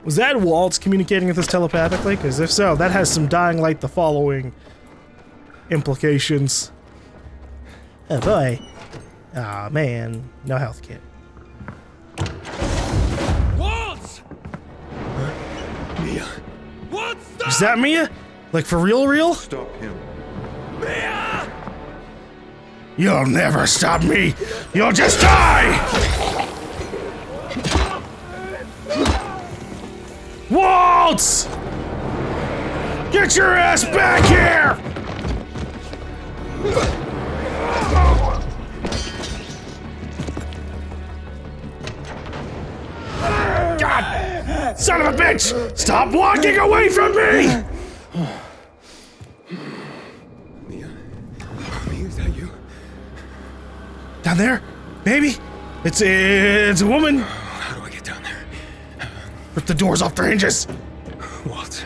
Was that Waltz communicating with us telepathically? Because if so, that has some Dying Light the Following implications. Oh boy. Aw, man. No health kit. Waltz! Mia. Waltz, stop! Is that Mia? Like for real? Stop him. Mia! You'll never stop me! You'll just die! Waltz! Get your ass back here! God! Son of a bitch! Stop walking away from me! Mia, is that you? Down there? Baby? It's a woman. How do I get down there? Rip the doors off their hinges. Waltz.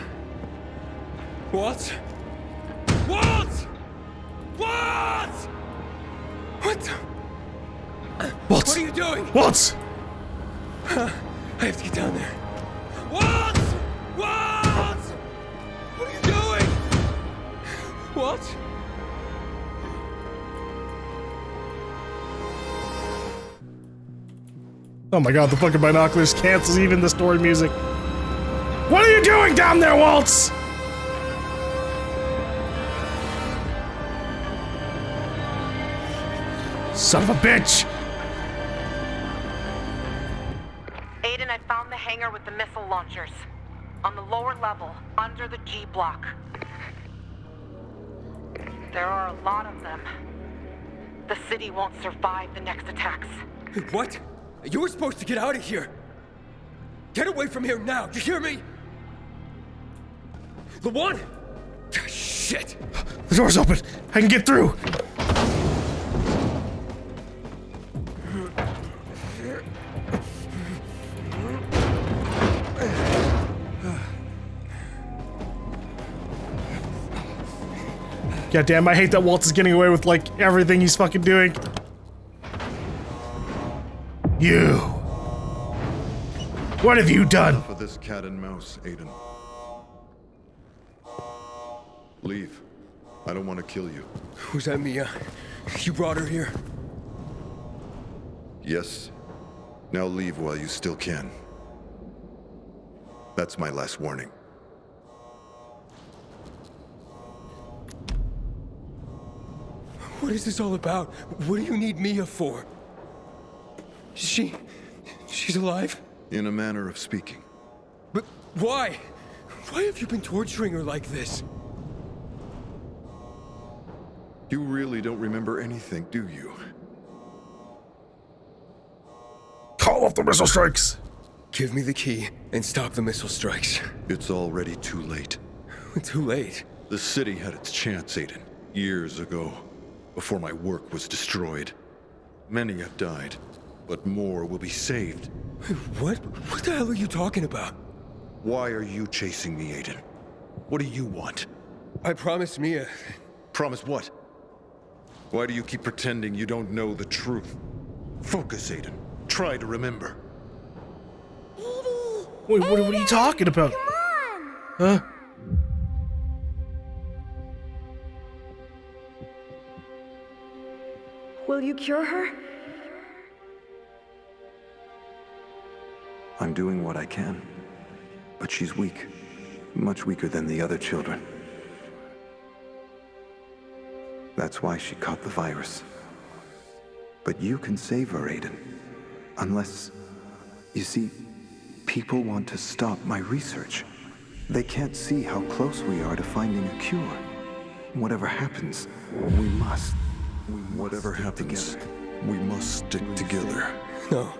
Waltz? Waltz! Waltz! What the? Waltz! What are you doing? Waltz! I have to get down there. Waltz! Waltz! What are you doing? Waltz? Oh my god, the fucking binoculars cancels even the story music. What are you doing down there, Waltz? Son of a bitch! Aiden, I found the hangar with the missile launchers. On the lower level, under the G block. There are a lot of them. The city won't survive the next attacks. What? You were supposed to get out of here. Get away from here now, you hear me? The one? Shit! The door's open. I can get through. Goddamn, I hate that Waltz is getting away with, like, everything he's fucking doing. You! What have you done? Enough of this cat and mouse, Aiden. Leave. I don't want to kill you. Was that Mia? You brought her here? Yes. Now leave while you still can. That's my last warning. What is this all about? What do you need Mia for? She's alive? In a manner of speaking. But why? Why have you been torturing her like this? You really don't remember anything, do you? Call off the missile strikes! Give me the key and stop the missile strikes. It's already too late. Too late. The city had its chance, Aiden, years ago, before my work was destroyed. Many have died, but more will be saved. What? What the hell are you talking about? Why are you chasing me, Aiden? What do you want? I promised Mia. Promise what? Why do you keep pretending you don't know the truth? Focus, Aiden. Try to remember. Wait, what are you talking about? Come on! Huh? Will you cure her? I'm doing what I can, but she's weak. Much weaker than the other children. That's why she caught the virus. But you can save her, Aiden. Unless... You see, people want to stop my research. They can't see how close we are to finding a cure. Whatever happens, we must. Whatever happens, together. we must stick together. No.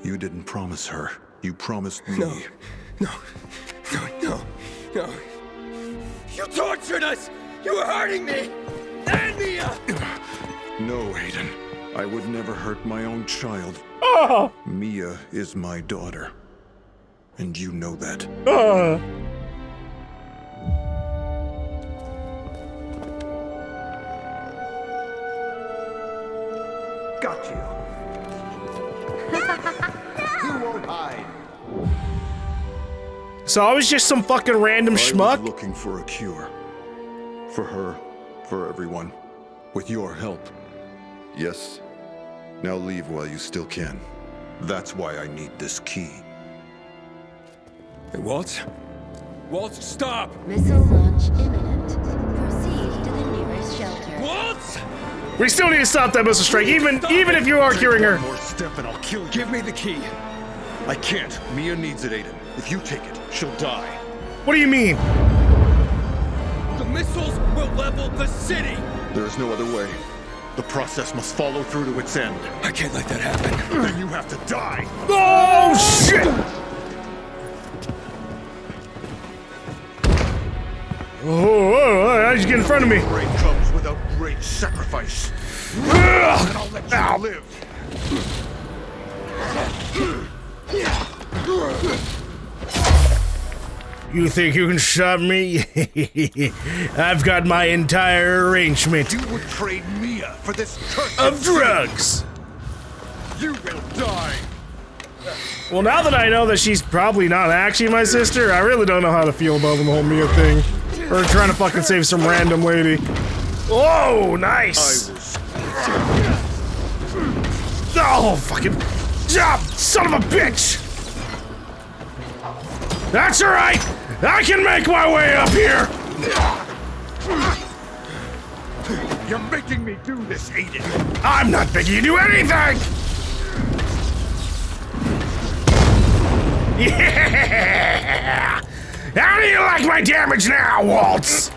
You didn't promise her. You promised me. No. No. No, no. No. You tortured us! You were hurting me! And Mia! No, Aiden. I would never hurt my own child. Ah! Mia is my daughter. And you know that. Ah! Got you. You won't hide. So I was just some fucking random I schmuck? was looking for a cure. For her, for everyone. With your help. Yes. Now leave while you still can. That's why I need this key. Hey, Waltz? Waltz, stop! Missile launch imminent. Proceed to the nearest shelter. Waltz! We still need to stop that missile strike, even if you are curing her. One more step and I'll kill you. Give me the key. I can't. Mia needs it, Aiden. If you take it, she'll die. What do you mean? The missiles will level the city! There is no other way. The process must follow through to its end. I can't let that happen. Then you have to die. Oh shit! Oh, how'd you get in front of me? Great comes without great sacrifice. And I'll let you live. You think you can stop me? I've got my entire arrangement You would trade Mia for this cursed of drugs. You will die. Well, now that I know that she's probably not actually my sister, I really don't know how to feel about the whole Mia thing. Or trying to fucking save some random lady. Whoa, nice! Oh, fucking job, son of a bitch! That's alright! I can make my way up here! You're making me do this, Aiden. I'm not making you do anything! Yeah! How do you like my damage now, Waltz?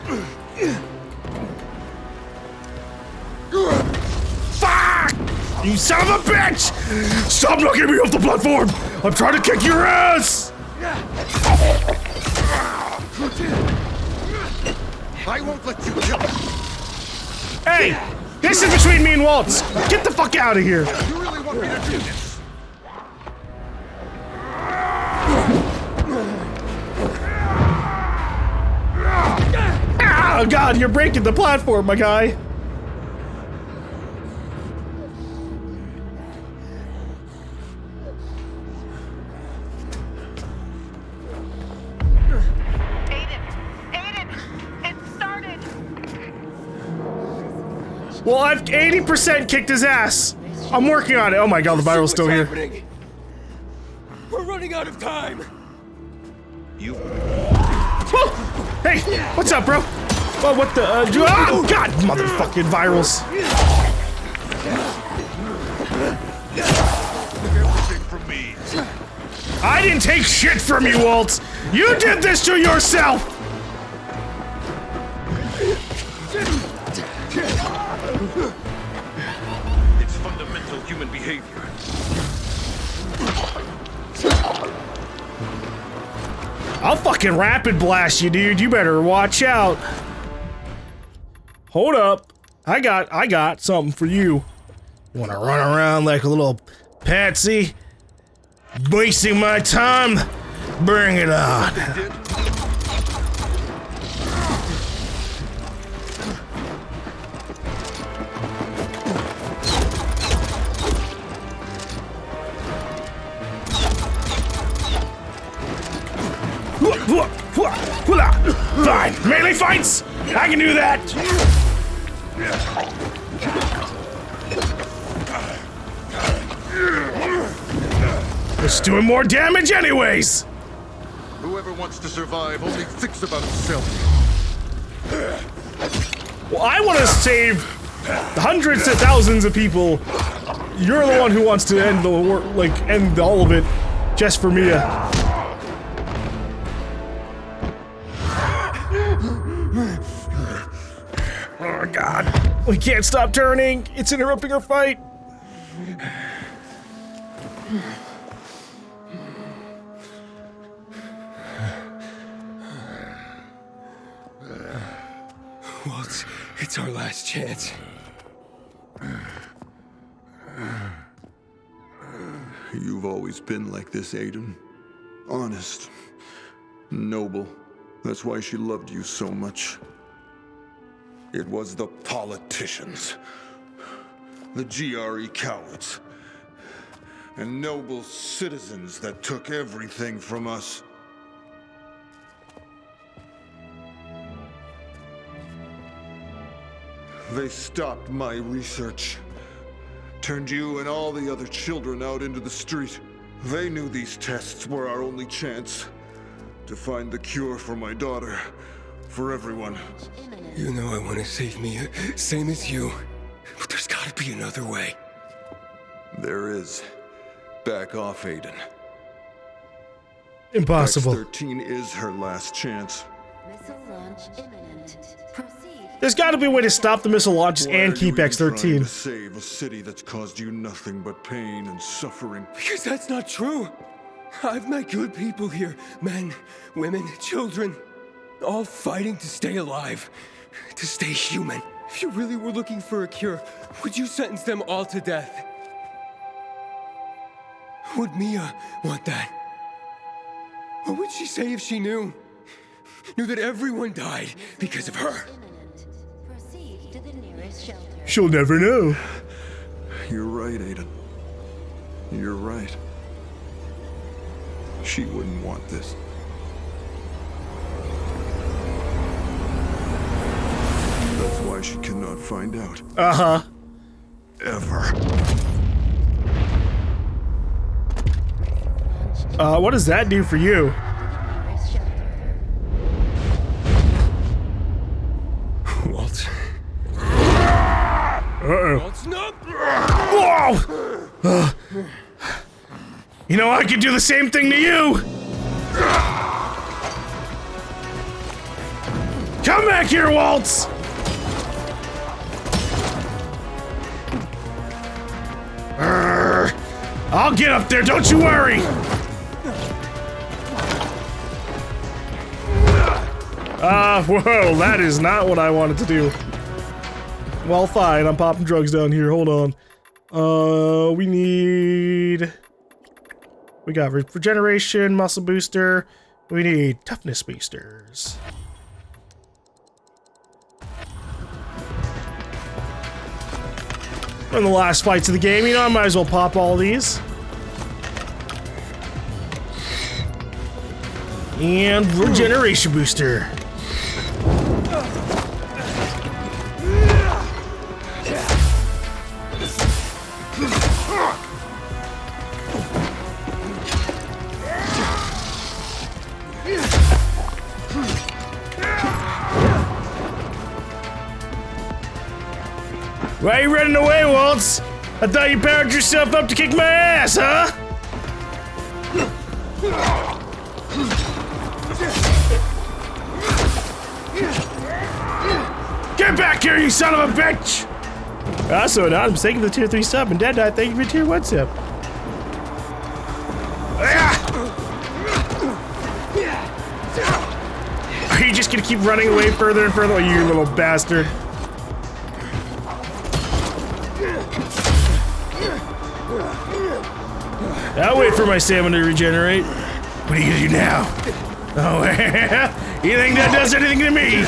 Fuck! You son of a bitch! Stop knocking me off the platform! I'm trying to kick your ass! I won't let you kill me. Hey! This is between me and Waltz! Get the fuck out of here! You really want me to do this? Oh god, you're breaking the platform, my guy! Aiden, it started. Well, I've 80% kicked his ass! I'm working on it. Oh my god, the viral's still here. Happening? We're running out of time! You. Whoa! Hey, what's up, bro? Oh, what the? Oh god, motherfucking virals! Everything from me. I didn't take shit from you, Waltz! You did this to yourself! It's fundamental human behavior. I'll fucking rapid blast you, dude. You better watch out. Hold up. I got something for you. You wanna run around like a little patsy? Wasting my time? Bring it on. Fine. Melee fights? I can do that. It's doing more damage anyways. Whoever wants to survive only thinks about himself. Well, I want to save hundreds to thousands of people. You're the one who wants to end the war, like end all of it, just for Mia. Oh god, we can't stop turning. It's interrupting our fight. Waltz, it's our last chance. You've always been like this, Aiden. Honest. Noble. That's why she loved you so much. It was the politicians. The GRE cowards. And noble citizens that took everything from us. They stopped my research. Turned you and all the other children out into the street. They knew these tests were our only chance to find the cure for my daughter, for everyone. You know I want to save Mia, same as you. But there's gotta be another way. There is. Back off, Aiden. Impossible. X-13 is her last chance. Missile launch imminent. Proceed. There's got to be a way to stop the missile launches Why and are keep you even trying X-13. to save a city that's caused you nothing but pain and suffering? Because that's not true. I've met good people here. Men, women, children. All fighting to stay alive. To stay human. If you really were looking for a cure, would you sentence them all to death? Would Mia want that? What would she say if she knew? Knew that everyone died because of her? Imminent. Proceed to the nearest shelter. She'll never know. You're right, Aiden. You're right. She wouldn't want this. That's why she cannot find out. Uh-huh. Ever. What does that do for you? Nearest shelter. Waltz. Uh-oh. Waltz, no! Whoa! You know, I could do the same thing to you! Come back here, Waltz! I'll get up there, don't you worry! Whoa, that is not what I wanted to do. Well, fine, I'm popping drugs down here, hold on. We got regeneration, muscle booster. We need toughness boosters. One of the last fights of the game, you know, I might as well pop all these. And regeneration booster. Why are you running away, Waltz? I thought you powered yourself up to kick my ass, huh? Get back here, you son of a bitch! Also, anonymous, thank you for the tier 3 sub, and Dead Eye, thank you for the tier 1 sub. Are you just gonna keep running away further and further? Oh, you little bastard. I'll wait for my stamina to regenerate. What are you gonna do now? Oh, you think that does anything to me?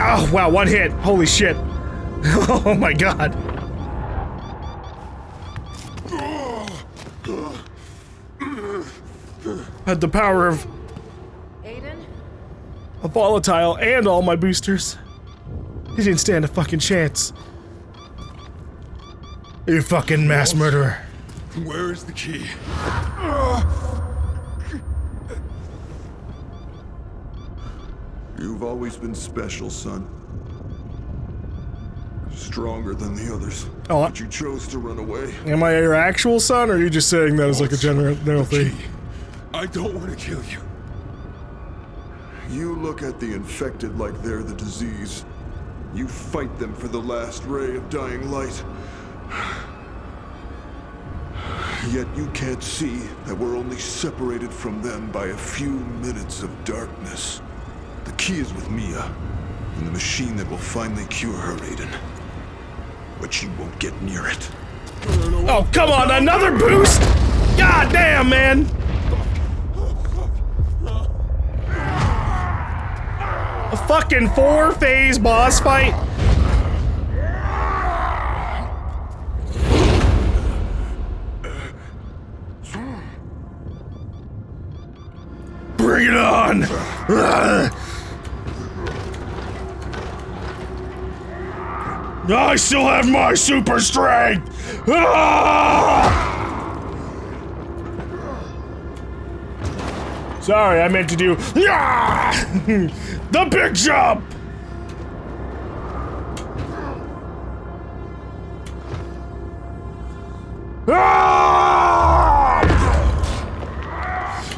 Oh, wow, one hit. Holy shit. Oh my god. Had the power of Aiden? a volatile and all my boosters. He didn't stand a fucking chance. You fucking mass murderer. Where is the key? You've always been special, son. Stronger than the others. Oh, But you chose to run away. am I your actual son, or are you just saying that as like a general thing? I don't want to kill you. You look at the infected like they're the disease. You fight them for the last ray of dying light. Yet you can't see that we're only separated from them by a few minutes of darkness. The key is with Mia, and the machine that will finally cure her, Aiden. But you won't get near it. Oh, come on, another boost? God damn, man. A fucking 4-phase boss fight? Bring it on! I still have my super strength! Sorry, I meant to do the big jump!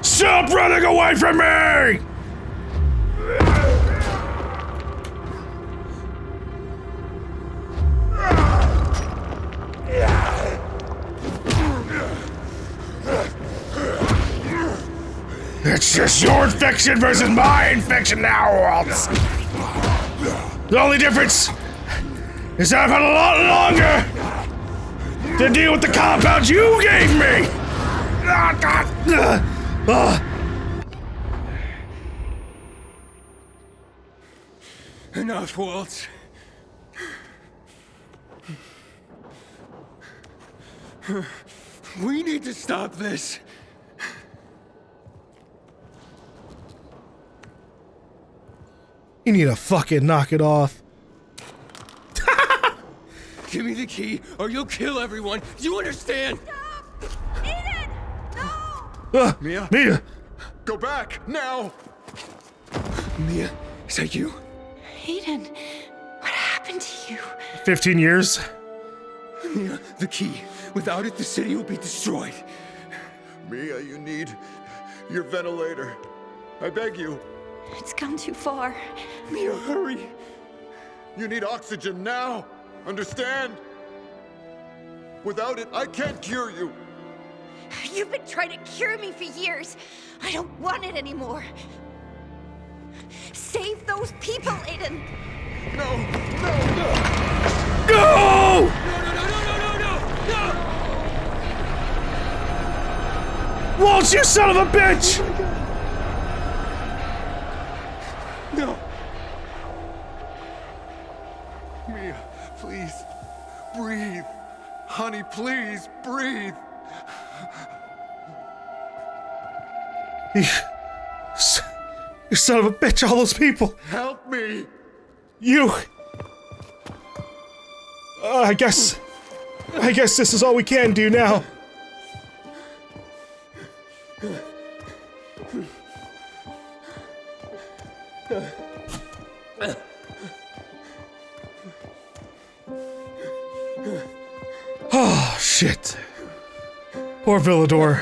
Stop running away from me! It's just your infection versus my infection now, Waltz. The only difference is that I've had a lot longer to deal with the compound you gave me. Enough, Waltz. We need to stop this. You need to fucking knock it off. Give me the key, or you'll kill everyone. Do you understand? Stop! Aiden! No! Mia? Mia! Go back, now! Mia, is that you? Aiden, what happened to you? 15 years? Mia, the key. Without it, the city will be destroyed. Mia, you need your ventilator. I beg you. It's gone too far. Mia, hurry. You need oxygen now. Understand? Without it, I can't cure you. You've been trying to cure me for years. I don't want it anymore. Save those people, Aiden. No, no, no! No! No! Waltz, you son of a bitch! No! Mia, please, breathe. Honey, please, breathe. You son of a bitch, all those people! Help me! You! I guess this is all we can do now. Oh, shit. Poor Villador.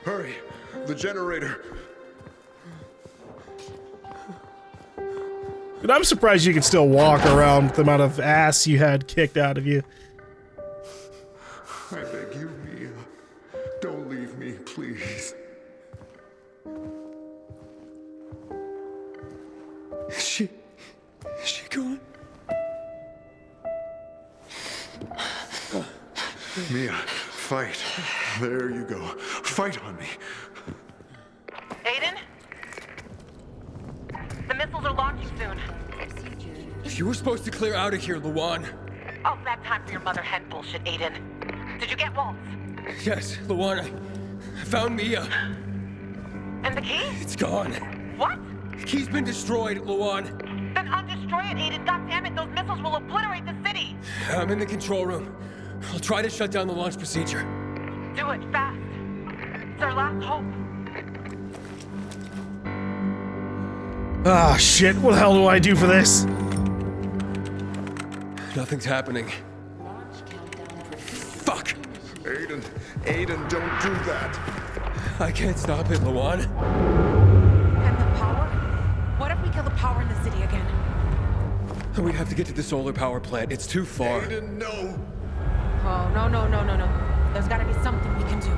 Hurry, the generator. Dude, I'm surprised you can still walk around with the amount of ass you had kicked out of you. I beg you, Mia. Don't leave me, please. Is she gone? Mia, fight. There you go. Fight on me. Aiden? The missiles are launching soon. You were supposed to clear out of here, Luan. Oh, bad time for your mother hen bullshit, Aiden. Did you get Waltz? Yes, Luan, I found Mia. And the key? It's gone. What? The key's been destroyed, Luan. Then undestroy it, Aiden. God damn it, those missiles will obliterate the city. I'm in the control room. I'll try to shut down the launch procedure. Do it fast. It's our last hope. Ah, shit. What the hell do I do for this? Nothing's happening. Fuck! Aiden, don't do that. I can't stop it, Luan. And the power? What if we kill the power in the city again? We have to get to the solar power plant. It's too far. Aiden, no. Oh, no. There's gotta be something we can do.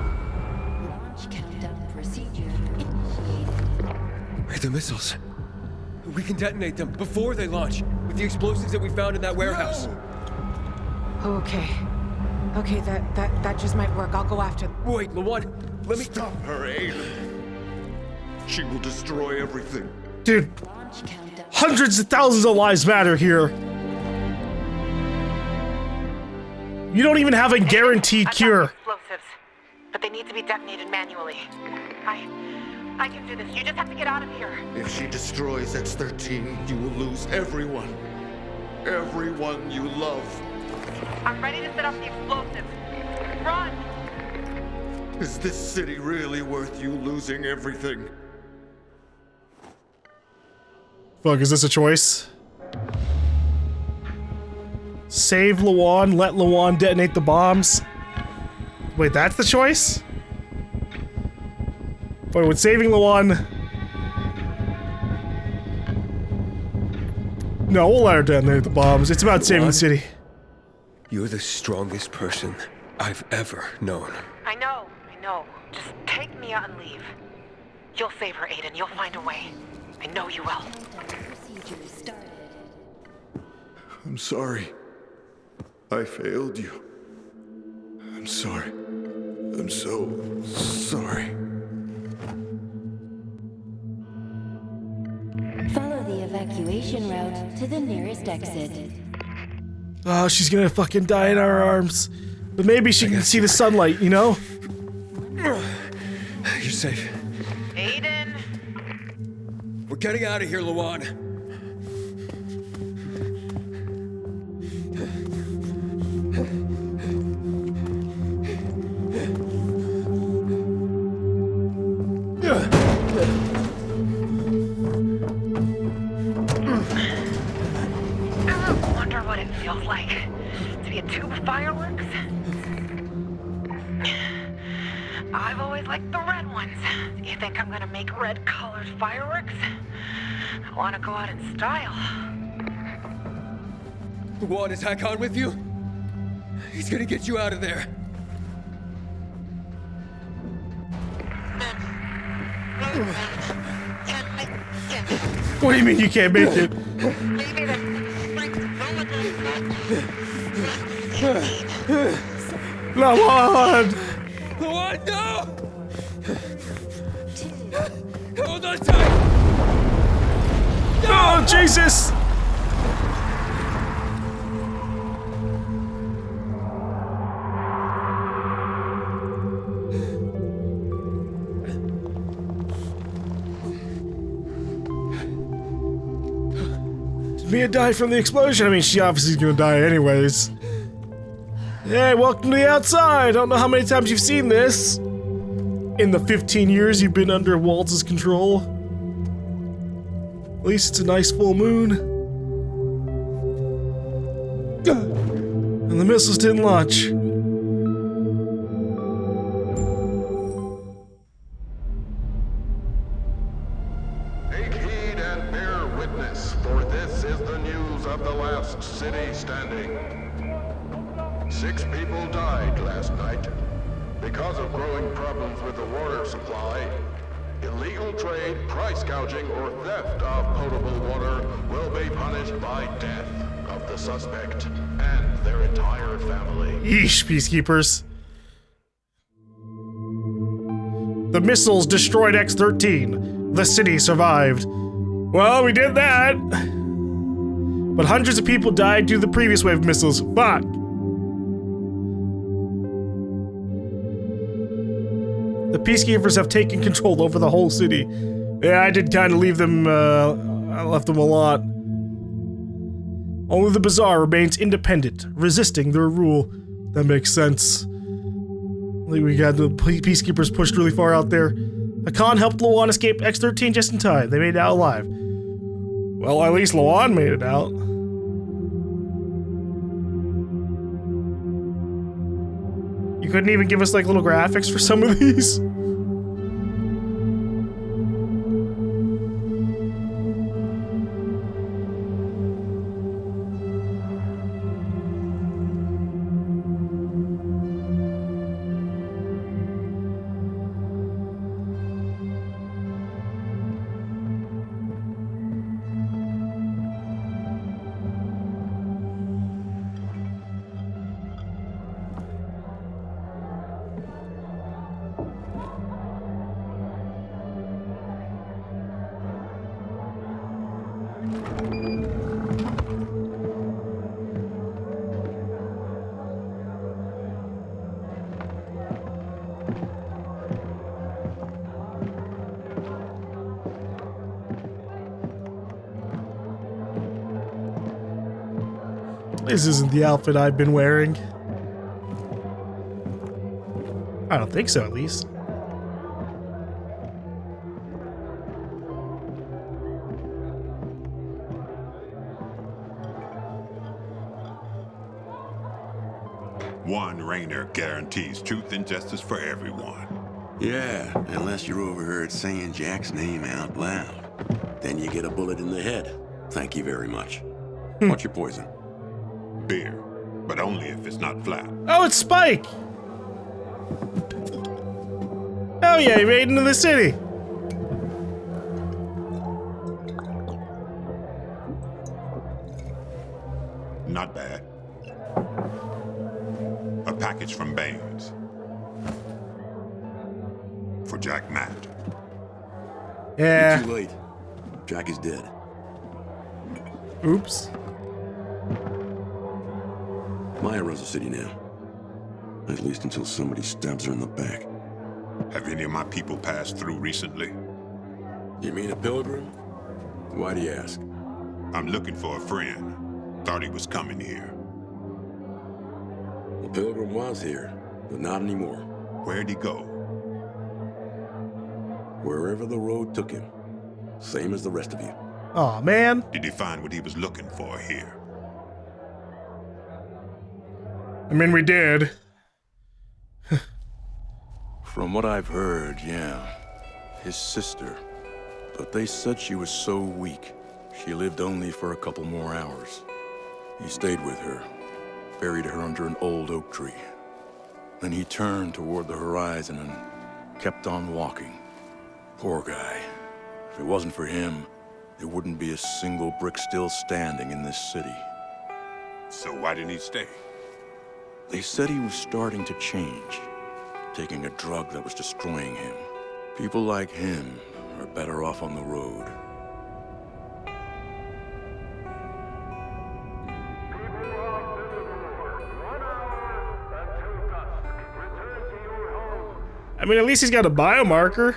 Launch countdown procedure initiated. The missiles. We can detonate them before they launch with the explosives that we found in that warehouse. Okay, that just might work. I'll go after. Wait, Luan, let me. Stop her, Aiden. She will destroy everything. Dude, hundreds of thousands of lives matter here. You don't even have a guaranteed I've got cure. explosives, but they need to be detonated manually. I can do this. You just have to get out of here. If she destroys X-13, you will lose everyone. Everyone you love. I'm ready to set off the explosives. Run! Is this city really worth you losing everything? Fuck, is this a choice? Save Lawan, let Lawan detonate the bombs. Wait, that's the choice? Wait, with saving Lawan... No, we'll let her detonate the bombs. It's about saving the city. You're the strongest person I've ever known. I know. Just take Mia and leave. You'll save her, Aiden. You'll find a way. I know you will. Procedure started. I'm sorry. I failed you. I'm sorry. I'm so sorry. Follow the evacuation route to the nearest exit. Oh, she's gonna fucking die in our arms. But maybe she can see the sunlight, you know? You're safe. Aiden! We're getting out of here, Lawan. I wonder what it feels like to be a tube of fireworks. I've always liked the red ones. You think I'm gonna make red-colored fireworks? I wanna go out in style. Lawan, is Hakon with you? He's gonna get you out of there. What do you mean you can't make it? Lawan! Lawan, no! Hold on tight! Oh, Jesus! Did Mia die from the explosion? I mean, she obviously is gonna die anyways. Hey, welcome to the outside! I don't know how many times you've seen this. In the 15 years you've been under Waltz's control. At least it's a nice full moon. And the missiles didn't launch. Take heed and bear witness, for this is the news of the last city standing. 6 people died last night because of growing problems with the water supply. Illegal trade, price gouging, or theft of potable water will be punished by death of the suspect and their entire family. Yeesh, peacekeepers. The missiles destroyed X-13. The city survived. Well, we did that. But hundreds of people died due to the previous wave of missiles. Fuck. The peacekeepers have taken control over the whole city. Yeah, I did kind of leave them, I left them a lot. Only the Bazaar remains independent, resisting their rule. That makes sense. We got the peacekeepers pushed really far out there. Hakon helped Lawan escape X-13 just in time. They made it out alive. Well, at least Lawan made it out. You couldn't even give us like little graphics for some of these? This isn't the outfit I've been wearing. I don't think so, at least. One Rainer guarantees truth and justice for everyone. Yeah, unless you're overheard saying Jack's name out loud. Then you get a bullet in the head. Thank you very much. What's your poison? Beer, but only if it's not flat. Oh, it's Spike! Oh yeah, he made it into the city. Not bad. A package from Baines. For Jack Matt. Yeah. You're too late. Jack is dead. Oops. Maya runs the city now. At least until somebody stabs her in the back. Have any of my people passed through recently? You mean a pilgrim? Why do you ask? I'm looking for a friend. Thought he was coming here. The pilgrim was here, but not anymore. Where'd he go? Wherever the road took him. Same as the rest of you. Aw, man. Did he find what he was looking for here? I mean, we did. From what I've heard, yeah. His sister. But they said she was so weak, she lived only for a couple more hours. He stayed with her, buried her under an old oak tree. Then he turned toward the horizon and kept on walking. Poor guy. If it wasn't for him, there wouldn't be a single brick still standing in this city. So why didn't he stay? They said he was starting to change, taking a drug that was destroying him. People like him are better off on the road. I mean, at least he's got a biomarker.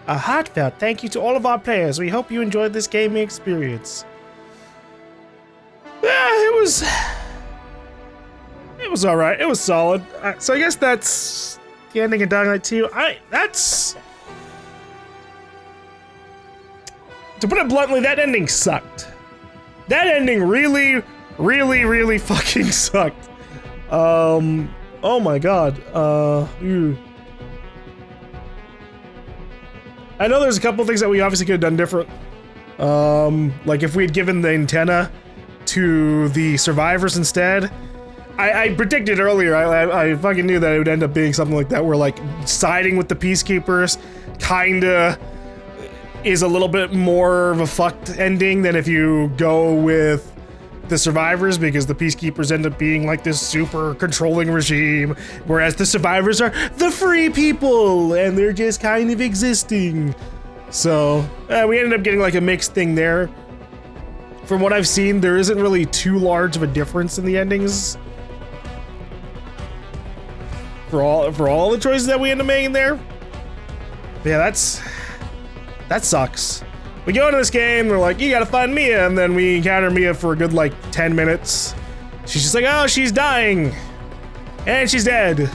A heartfelt thank you to all of our players. We hope you enjoyed this gaming experience. Yeah, it was all right. It was solid. So I guess that's the ending of Dying Light 2. To put it bluntly, that ending sucked. That ending really, really, really fucking sucked. Oh my god. I know there's a couple things that we obviously could have done different. Like if we had given the antenna to the survivors instead. I predicted earlier, I fucking knew that it would end up being something like that, where like siding with the peacekeepers kinda is a little bit more of a fucked ending than if you go with the survivors, because the peacekeepers end up being like this super controlling regime, whereas the survivors are the free people and they're just kind of existing. So we ended up getting like a mixed thing there. From what I've seen, there isn't really too large of a difference in the endings for all the choices that we end up making there. But yeah, that sucks. We go into this game, we're like, you gotta find Mia, and then we encounter Mia for a good like 10 minutes. She's just like, oh, she's dying. And she's dead.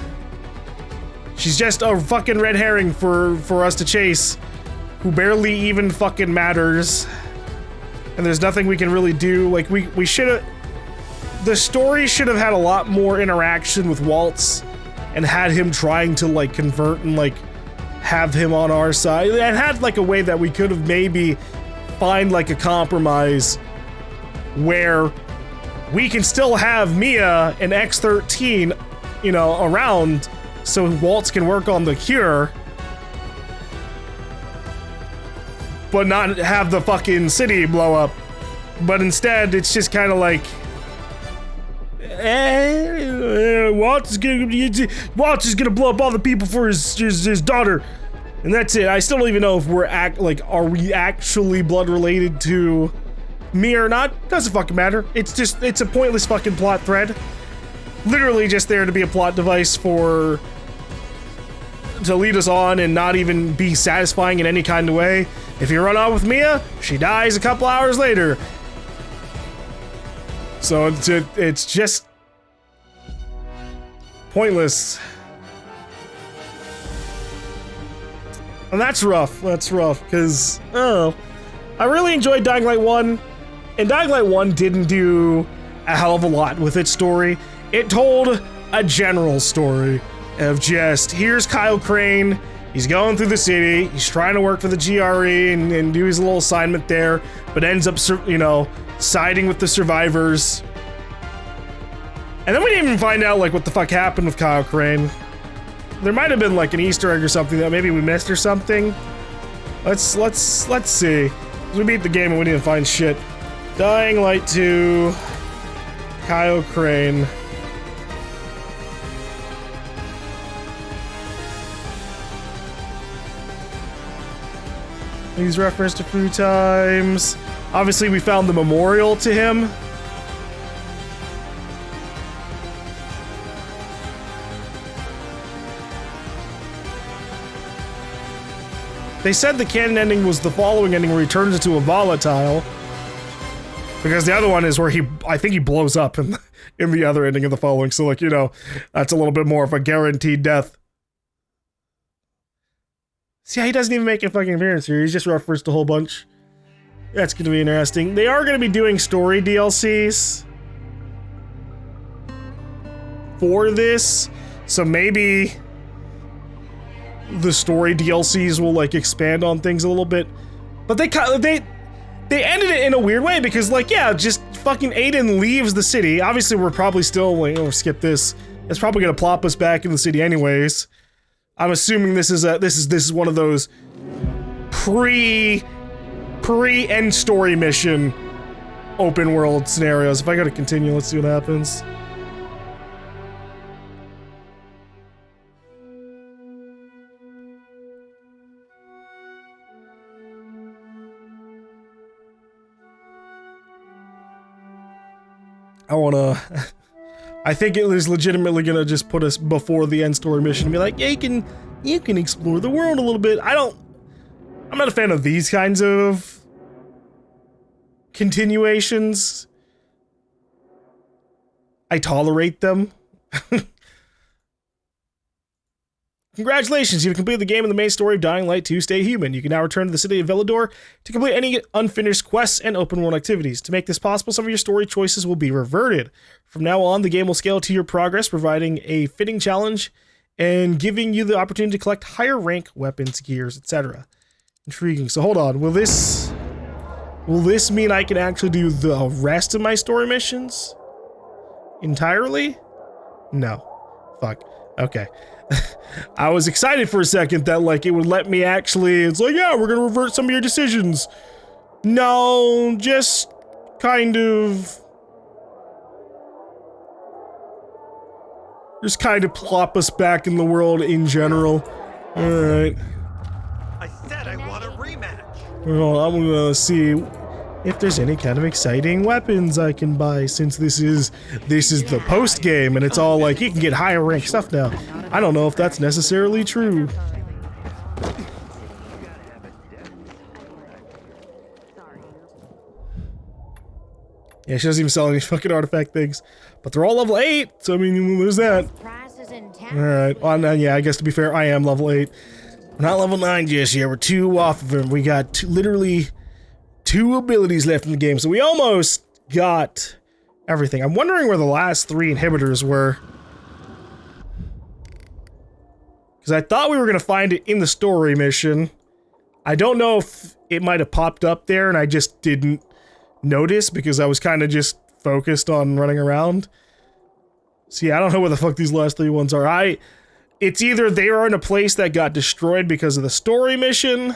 She's just a fucking red herring for us to chase, who barely even fucking matters. And there's nothing we can really do. Like, we should've... The story should have had a lot more interaction with Waltz and had him trying to, like, convert and, like, have him on our side. And had, like, a way that we could have maybe find, like, a compromise where we can still have Mia and X-13, you know, around so Waltz can work on the cure, but not have the fucking city blow up. But instead, it's just kind of like, Waltz is gonna blow up all the people for his daughter, and that's it. I still don't even know if are we actually blood related to Mia or not? Doesn't fucking matter. It's a pointless fucking plot thread. literally just there to be a plot device to lead us on and not even be satisfying in any kind of way. If you run off with Mia, she dies a couple hours later. So it's just pointless. And that's rough, because, I really enjoyed Dying Light 1, and Dying Light 1 didn't do a hell of a lot with its story. It told a general story of just, here's Kyle Crane, he's going through the city, he's trying to work for the GRE and do his little assignment there, but ends up, you know, siding with the survivors. And then we didn't even find out, like, what the fuck happened with Kyle Crane. There might have been, like, an Easter egg or something that maybe we missed or something. Let's see. We beat the game and we didn't find shit. Dying Light 2, Kyle Crane. He's referenced a few times. Obviously, we found the memorial to him. They said the canon ending was the following ending where he turns into a volatile. Because the other one is where I think he blows up in the other ending of the following. So, like, you know, that's a little bit more of a guaranteed death. See how he doesn't even make a fucking appearance here. He's just referenced a whole bunch. That's going to be interesting. They are going to be doing story DLCs for this. So maybe the story DLCs will, like, expand on things a little bit. But they ended it in a weird way because, like, yeah, just fucking Aiden leaves the city. Obviously, we're probably still, like, oh, skip this. It's probably gonna plop us back in the city anyways. I'm assuming this is one of those pre-end story mission open world scenarios. If I go to continue, let's see what happens. I think it is legitimately gonna just put us before the end story mission and be like, yeah, you can explore the world a little bit. I'm not a fan of these kinds of continuations. I tolerate them. Congratulations, you've completed the game and the main story of Dying Light 2, Stay Human. You can now return to the city of Villador to complete any unfinished quests and open world activities. To make this possible, some of your story choices will be reverted. From now on, the game will scale to your progress, providing a fitting challenge and giving you the opportunity to collect higher rank weapons, gears, etc. Intriguing. So hold on, will this mean I can actually do the rest of my story missions entirely? No. Fuck. Okay. I was excited for a second that, like, it would let me actually, it's like, yeah, we're gonna revert some of your decisions. No, just kind of plop us back in the world in general. Alright. I said I want a rematch. Well, I'm gonna see if there's any kind of exciting weapons I can buy, since this is the post game and it's all like you can get higher rank stuff now. I don't know if that's necessarily true. Yeah, she doesn't even sell any fucking artifact things, but they're all level 8, so I mean, there's that. Alright, well, yeah, I guess to be fair, I am level 8. We're not level 9 just yet, we're 2 off of him. We got literally 2 abilities left in the game, so we almost got everything. I'm wondering where the last 3 inhibitors were. Because I thought we were going to find it in the story mission. I don't know if it might have popped up there and I just didn't notice because I was kind of just focused on running around. See, I don't know where the fuck these last 3 ones are. It's either they are in a place that got destroyed because of the story mission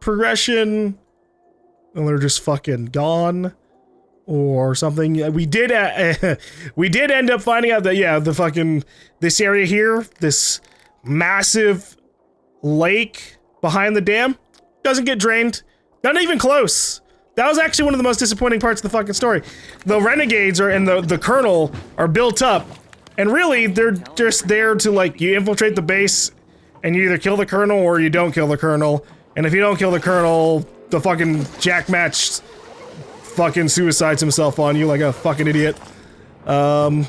progression, and they're just fucking gone, or something. We did end up finding out that, yeah, this area here, this massive lake behind the dam, doesn't get drained. Not even close. That was actually one of the most disappointing parts of the fucking story. The renegades and the colonel are built up, and really they're just there to like, you infiltrate the base and you either kill the colonel or you don't kill the colonel. And if you don't kill the colonel, the fucking jack-match fucking suicides himself on you like a fucking idiot. And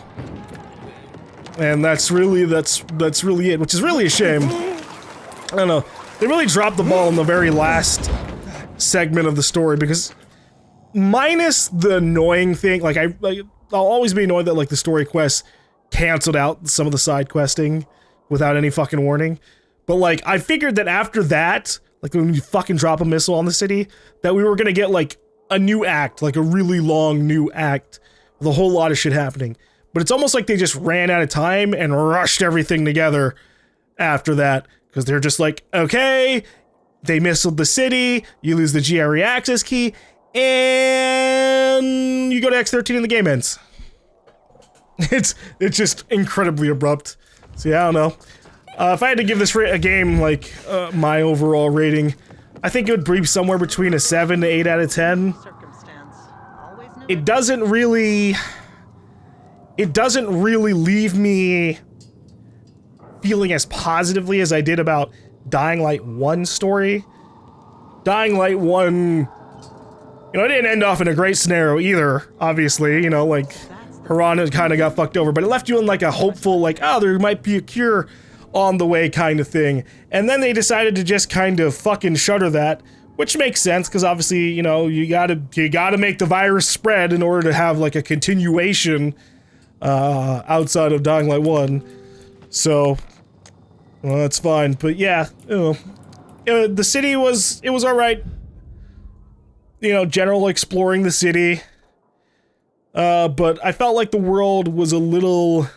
that's really it, which is really a shame. I don't know. They really dropped the ball in the very last segment of the story, because minus the annoying thing, like I'll always be annoyed that like the story quests canceled out some of the side questing without any fucking warning. But like I figured that after that, like when you fucking drop a missile on the city, that we were gonna get like a new act, like a really long new act with a whole lot of shit happening. But it's almost like they just ran out of time and rushed everything together after that, because they're just like, okay, they missiled the city, you lose the GRE access key, and you go to X-13 and the game ends. It's just incredibly abrupt. So yeah, I don't know. If I had to give this a game, like, my overall rating, I think it would be somewhere between a 7 to 8 out of 10. It doesn't really leave me feeling as positively as I did about Dying Light 1 story. Dying Light 1, you know, it didn't end off in a great scenario either, obviously, you know, like, Harran kind of got fucked over, but it left you in like a hopeful, like, oh, there might be a cure on the way kind of thing. And then they decided to just kind of fucking shutter that, which makes sense, because obviously, you know, you gotta make the virus spread in order to have like a continuation outside of Dying Light 1. So, well, that's fine. But yeah, you know, the city it was alright. You know, general exploring the city. But I felt like the world was a little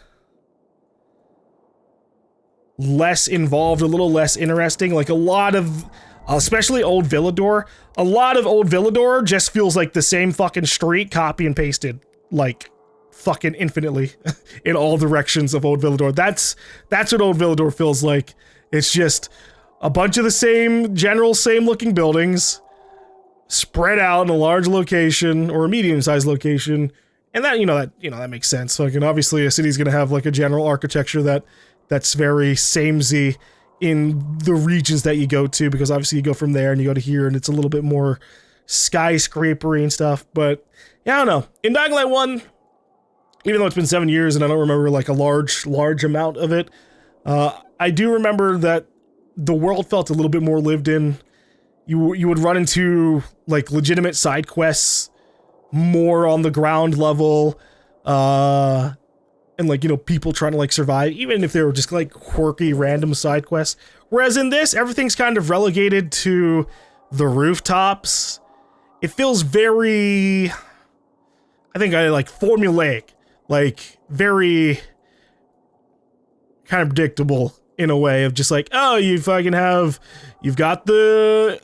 less involved, a little less interesting. Like a lot of, especially Old Villador, a lot of Old Villador just feels like the same fucking street copy and pasted, like fucking infinitely in all directions of Old Villador. That's what Old Villador feels like. It's just a bunch of the same looking buildings spread out in a large location or a medium-sized location. And that, that makes sense. Like, and obviously a city's gonna have like a general architecture that's very samey in the regions that you go to, because obviously you go from there and you go to here and it's a little bit more skyscrapery and stuff. But yeah, I don't know. In Dying Light 1, even though it's been 7 years and I don't remember like a large amount of it, I do remember that the world felt a little bit more lived in. You would run into like legitimate side quests more on the ground level, and like, you know, people trying to like survive, even if they were just like quirky random side quests. Whereas in this, everything's kind of relegated to the rooftops. It feels very, I think, like formulaic, like very kind of predictable in a way of just like, oh, you've got the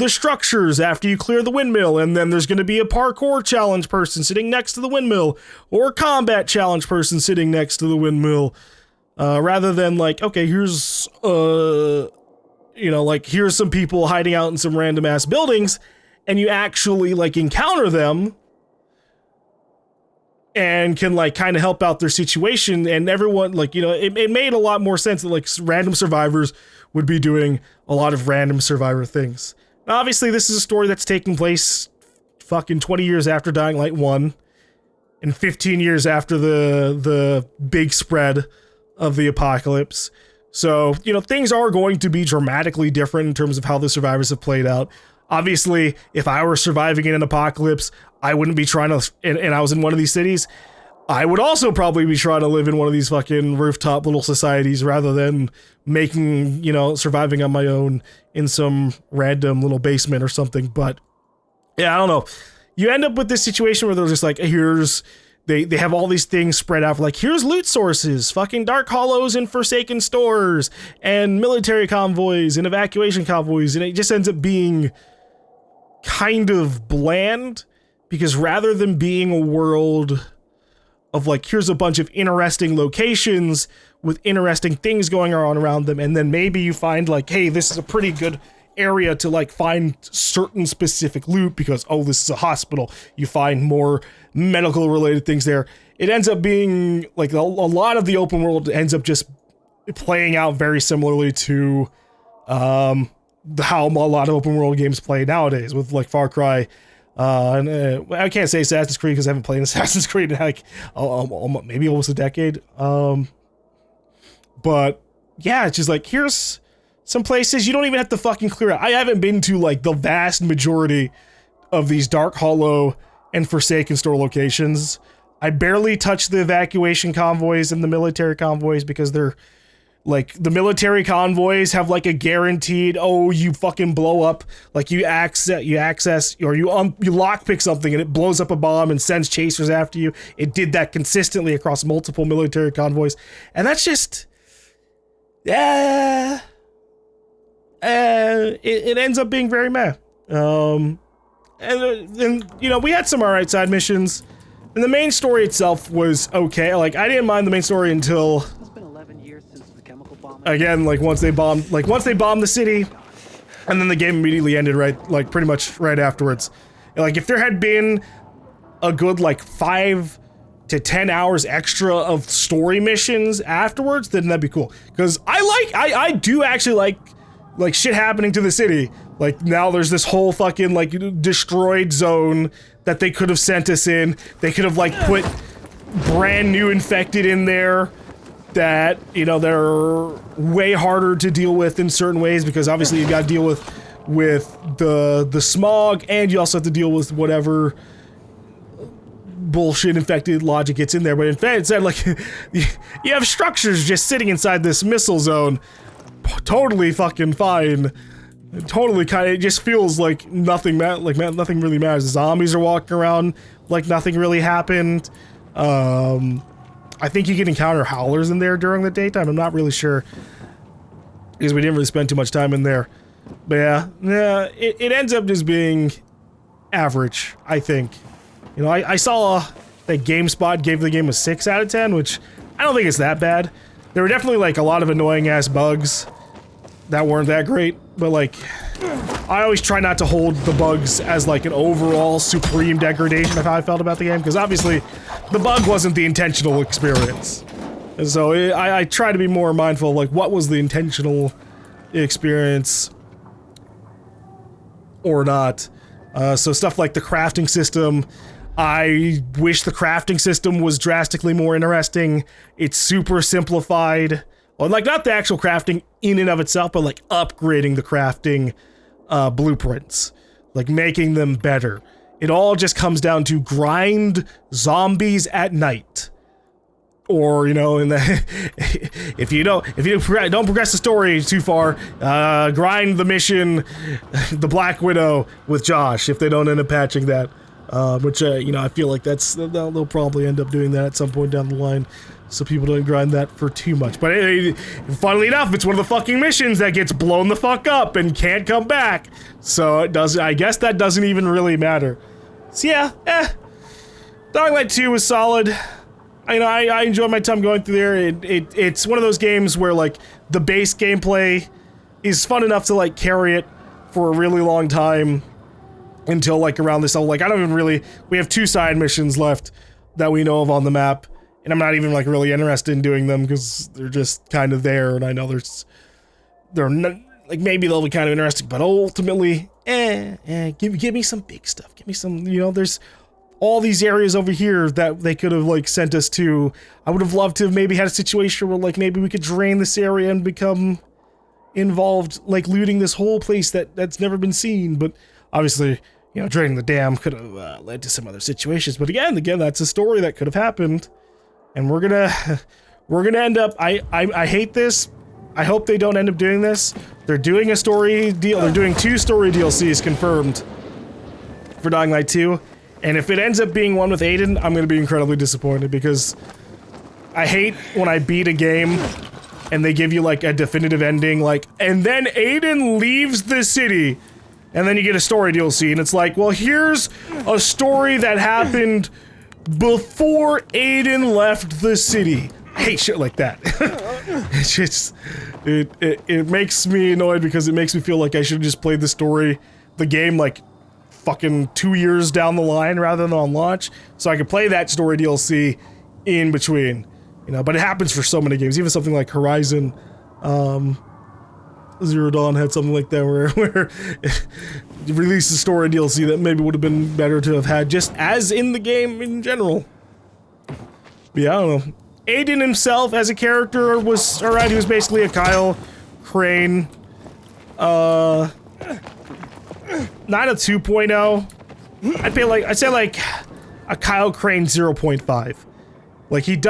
structures after you clear the windmill, and then there's going to be a parkour challenge person sitting next to the windmill, or a combat challenge person sitting next to the windmill, rather than like, okay, here's here's some people hiding out in some random ass buildings, and you actually like encounter them and can like kind of help out their situation. And everyone, like, you know, it made a lot more sense that like random survivors would be doing a lot of random survivor things. Now, obviously, this is a story that's taking place fucking 20 years after Dying Light 1 and 15 years after the big spread of the apocalypse. So, you know, things are going to be dramatically different in terms of how the survivors have played out. Obviously, if I were surviving in an apocalypse, I wouldn't be trying to, and I was in one of these cities, I would also probably be trying to live in one of these fucking rooftop little societies rather than making, you know, surviving on my own in some random little basement or something. But yeah, I don't know. You end up with this situation where they're just like, they have all these things spread out for like, here's loot sources, fucking dark hollows and forsaken stores and military convoys and evacuation convoys. And it just ends up being kind of bland, because rather than being a world of like, here's a bunch of interesting locations with interesting things going on around them, and then maybe you find like, hey, this is a pretty good area to like find certain specific loot because, oh, this is a hospital. You find more medical related things there. It ends up being like a lot of the open world ends up just playing out very similarly to how a lot of open world games play nowadays with like Far Cry. And I can't say Assassin's Creed because I haven't played Assassin's Creed in like maybe almost a decade. But yeah, it's just like, here's some places you don't even have to fucking clear out. I haven't been to like the vast majority of these Dark Hollow and Forsaken store locations. I barely touch the evacuation convoys and the military convoys because they're like, the military convoys have like a guaranteed, oh, you fucking blow up, like you access or you lockpick something and it blows up a bomb and sends chasers after you. It did that consistently across multiple military convoys, and that's just, it ends up being very meh. And you know, we had some alright side missions, and the main story itself was okay. Like, I didn't mind the main story until, again, like once they bombed the city, and then the game immediately ended pretty much right afterwards. Like, if there had been a good like 5 to 10 hours extra of story missions afterwards, then that'd be cool. Because I do actually like shit happening to the city. Like, now there's this whole fucking like destroyed zone that they could have sent us in. They could have like put brand new infected in there that, you know, they're way harder to deal with in certain ways, because obviously you got to deal with the smog, and you also have to deal with whatever bullshit infected logic gets in there. But in fact, it's like you have structures just sitting inside this missile zone, totally fucking fine. Totally kind of, it just feels like nothing nothing really matters. The zombies are walking around like nothing really happened. I think you can encounter howlers in there during the daytime. I'm not really sure, because we didn't really spend too much time in there. But yeah, it ends up just being average, I think. You know, I saw that GameSpot gave the game a 6 out of 10, which I don't think it's that bad. There were definitely like a lot of annoying ass bugs that weren't that great, but like, I always try not to hold the bugs as like an overall supreme degradation of how I felt about the game, because obviously the bug wasn't the intentional experience. And so I try to be more mindful of like, what was the intentional experience or not. So stuff like the crafting system, I wish the crafting system was drastically more interesting. It's super simplified. Well, like, not the actual crafting in and of itself, but like upgrading the crafting blueprints, like making them better. It all just comes down to grind zombies at night, or, you know, in the if you don't progress the story too far, grind the mission, the Black Widow with Josh, if they don't end up patching that, which you know, I feel like they'll probably end up doing that at some point down the line, so people don't grind that for too much. But funnily enough, it's one of the fucking missions that gets blown the fuck up and can't come back. So it does. I guess that doesn't even really matter. So yeah, Dying Light 2 was solid. I enjoyed my time going through there. It's one of those games where like the base gameplay is fun enough to like carry it for a really long time until like around this. Like, I don't even really. We have 2 side missions left that we know of on the map. And I'm not even like really interested in doing them because they're just kind of there, and I know they're not, like, maybe they'll be kind of interesting, but ultimately, give me some big stuff. Give me some, you know, there's all these areas over here that they could have like sent us to. I would have loved to have maybe had a situation where like maybe we could drain this area and become involved, like looting this whole place that's never been seen. But obviously, you know, draining the dam could have led to some other situations. But again, that's a story that could have happened. And we're gonna end up, I hate this. I hope they don't end up doing this. They're doing a story deal, they're doing 2 story DLCs confirmed for Dying Light 2. And if it ends up being one with Aiden, I'm gonna be incredibly disappointed, because I hate when I beat a game and they give you like a definitive ending, like, and then Aiden leaves the city, and then you get a story DLC, and it's like, well, here's a story that happened before Aiden left the city. I hate shit like that. It's just, It makes me annoyed because it makes me feel like I should have just played the game like fucking 2 years down the line rather than on launch, so I could play that story DLC in between, you know. But it happens for so many games, even something like Horizon, Zero Dawn had something like that where you released a story DLC that maybe would have been better to have had just as in the game in general. But yeah, I don't know. Aiden himself as a character was alright. He was basically a Kyle Crane. Not a 2.0. I'd say like a Kyle Crane 0.5. Like he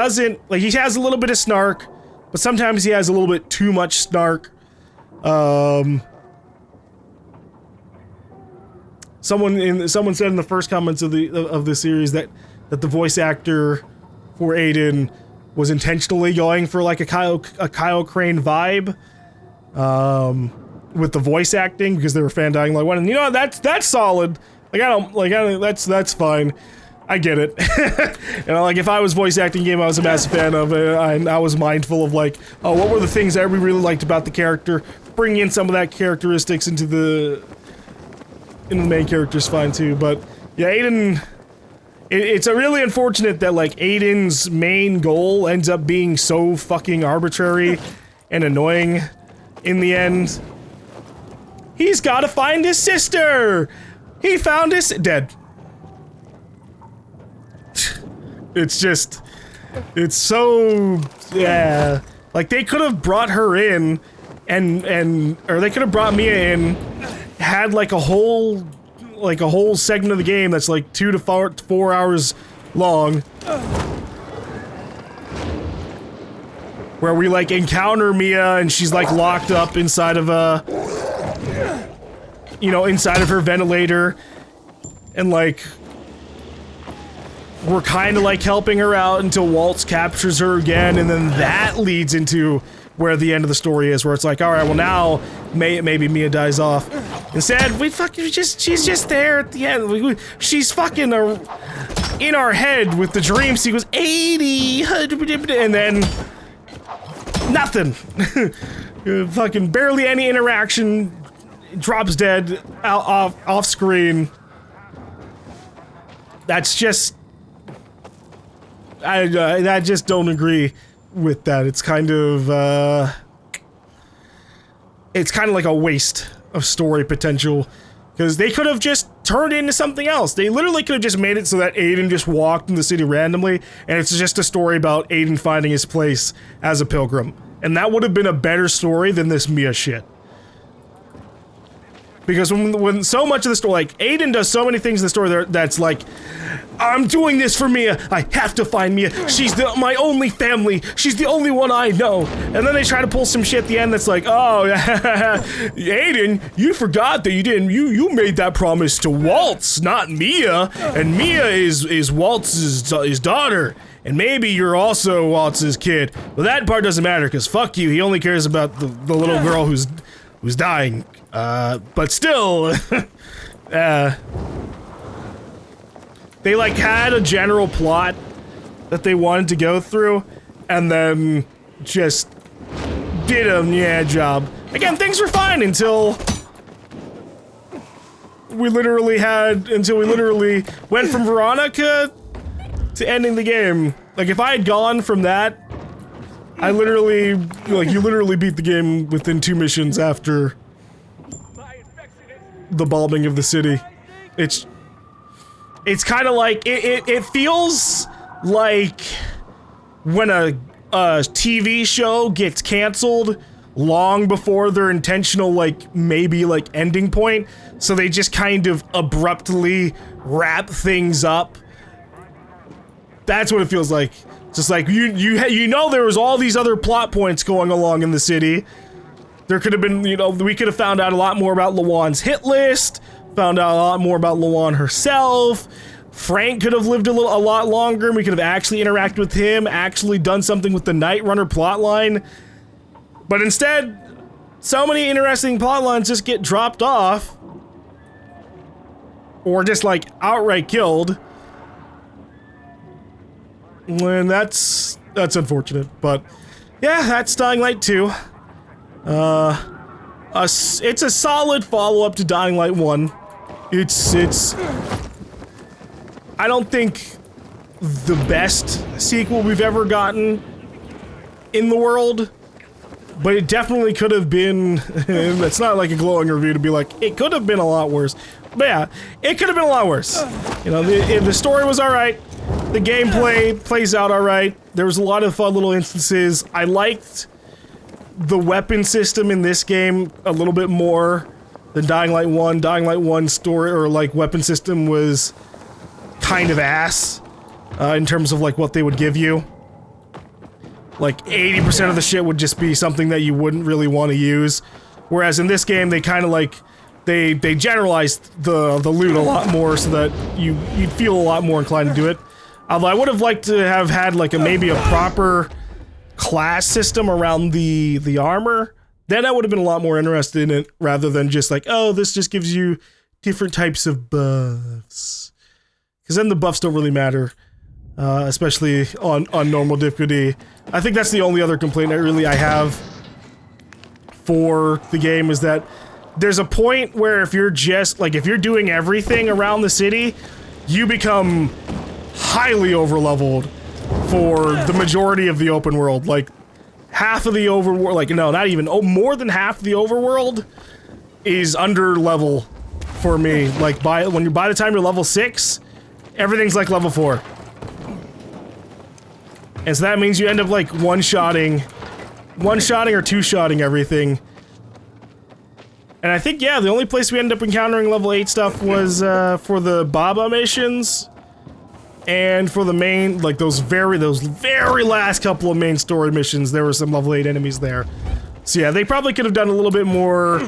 has a little bit of snark, but sometimes he has a little bit too much snark. Someone said in the first comments of the series that the voice actor for Aiden was intentionally going for like a Kyle Crane vibe, with the voice acting, because they were fan-dying like one, and you know, that's solid. That's fine. I get it. You know, like if I was voice acting game I was a massive fan of, I was mindful of like, oh, what were the things that we really liked about the character, bringing in some of that characteristics into the main character's fine too. But yeah, Aiden, it's a really unfortunate that like Aiden's main goal ends up being so fucking arbitrary and annoying in the end. He's gotta find his sister! He found his dead. It's just, it's so, yeah. Like they could have brought her in or they could have brought Mia in, had like a whole segment of the game that's like 2 to 4 hours long, where we like encounter Mia and she's like locked up inside of inside of her ventilator, and like we're kind of like helping her out until Waltz captures her again, and then that leads into where the end of the story is, where it's like, all right, well now maybe Mia dies off. Instead, she's just there at the end. She's fucking in our head with the dream sequence, 80, and then nothing. Fucking barely any interaction. Drops dead off screen. That's just, I just don't agree with that. It's kind of like a waste of story potential, because they could have just turned into something else. They literally could have just made it so that Aiden just walked in the city randomly, and it's just a story about Aiden finding his place as a pilgrim. And that would have been a better story than this Mia shit. Because when so much of the story, like, Aiden does so many things in the story that's like, I'm doing this for Mia, I have to find Mia, she's my only family, she's the only one I know. And then they try to pull some shit at the end that's like, oh, Aiden, you forgot that you made that promise to Waltz, not Mia, and Mia is Waltz's daughter. And maybe you're also Waltz's kid. Well, that part doesn't matter, because fuck you, he only cares about the little girl who's dying. But still, they like had a general plot that they wanted to go through, and then just did a job. Again, things were fine until we literally went from Veronica to ending the game. Like, if I had gone from that, you literally beat the game within 2 missions after the bombing of the city. It's kind of like, it feels like when a TV show gets canceled long before their intentional, like, maybe, like, ending point, so they just kind of abruptly wrap things up. That's what it feels like. Just like, you know there was all these other plot points going along in the city. There could have been, we could have found out a lot more about Lawan's hit list, found out a lot more about Lawan herself. Frank could have lived a lot longer, and we could have actually interacted with him, actually done something with the Night Runner plotline. But instead, so many interesting plotlines just get dropped off. Or just, like, outright killed. And that's unfortunate, but yeah, that's Dying Light 2. It's a solid follow-up to Dying Light 1. It's I don't think the best sequel we've ever gotten in the world, but it definitely could have been. It's not like a glowing review to be like, it could have been a lot worse. But yeah, it could have been a lot worse. You know, the story was alright. The gameplay plays out alright. There was a lot of fun little instances. I liked the weapon system in this game a little bit more than Dying Light 1. Dying Light 1 story, or like weapon system, was kind of ass in terms of like what they would give you. Like 80% of the shit would just be something that you wouldn't really want to use. Whereas in this game, they kind of like, they generalized the loot a lot more so that you'd feel a lot more inclined to do it. Although I would have liked to have had like maybe a proper class system around the armor. Then I would have been a lot more interested in it rather than just like, oh, this just gives you different types of buffs. Because then the buffs don't really matter, especially on normal difficulty. I think that's the only other complaint I have for the game, is that there's a point where if you're just, like, if you're doing everything around the city, you become highly over-leveled for the majority of the open world. Like, half of the overworld, like, no, not even, more than half of the overworld is under level for me. Like, by the time you're level 6, everything's like level 4. And so that means you end up like one-shotting or two-shotting everything. And I think, yeah, the only place we ended up encountering level 8 stuff was for the Baba missions. And for the main, like those very last couple of main story missions, there were some level 8 enemies there. So yeah, they probably could have done a little bit more,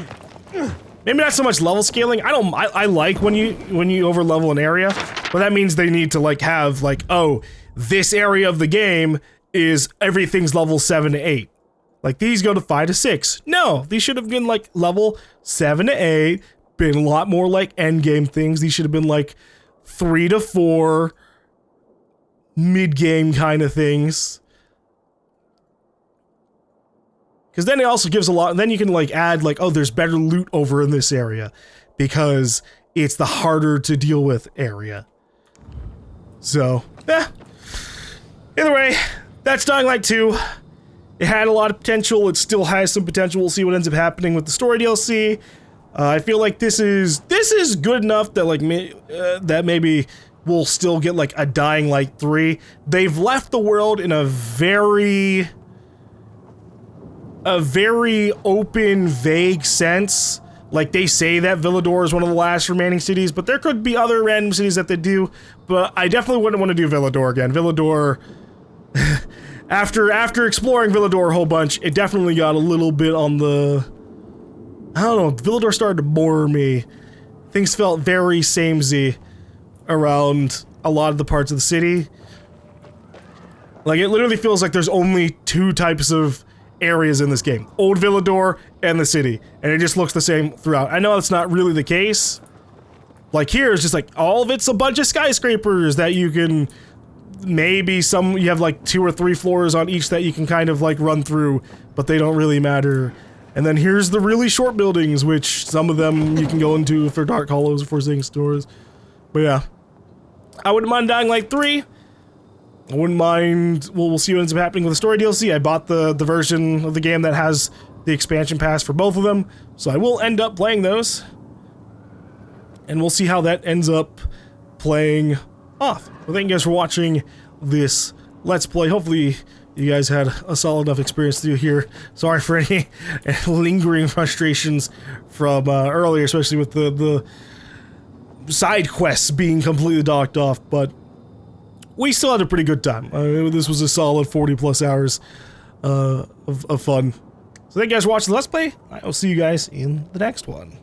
maybe not so much level scaling. I like when you over level an area, but that means they need to like have like, oh, this area of the game is everything's level 7 to 8. Like these go to 5 to 6. No, these should have been like level 7 to 8, been a lot more like end game things. These should have been like 3 to 4 mid-game kind of things. Because then it also gives a lot, then you can like add like, oh, there's better loot over in this area because it's the harder to deal with area. So, yeah. Either way, that's Dying Light 2. It had a lot of potential, it still has some potential. We'll see what ends up happening with the story DLC. I feel like this is good enough that like that maybe we'll still get like a Dying Light 3. They've left the world in a very open, vague sense. Like they say that Villador is one of the last remaining cities, but there could be other random cities that they do. But I definitely wouldn't want to do Villador again. Villador, after exploring Villador a whole bunch, it definitely got a little bit on the, I don't know, Villador started to bore me. Things felt very samey around a lot of the parts of the city. Like, it literally feels like there's only 2 types of areas in this game. Old Villador and the city. And it just looks the same throughout. I know that's not really the case. Like, here, it's just like, all of it's a bunch of skyscrapers that you can... Maybe you have like 2 or 3 floors on each that you can kind of like run through, but they don't really matter. And then here's the really short buildings, which some of them you can go into if they're dark hollows or forsaken stores. But yeah. I wouldn't mind Dying Light 3. I wouldn't mind... Well, we'll see what ends up happening with the story DLC. I bought the version of the game that has the expansion pass for both of them, so I will end up playing those. And we'll see how that ends up playing off. Well, thank you guys for watching this Let's Play. Hopefully you guys had a solid enough experience through here. Sorry for any lingering frustrations from earlier, especially with the side quests being completely docked off, but we still had a pretty good time. This was a solid 40 plus hours of fun. So thank you guys for watching the Let's Play. I will see you guys in the next one.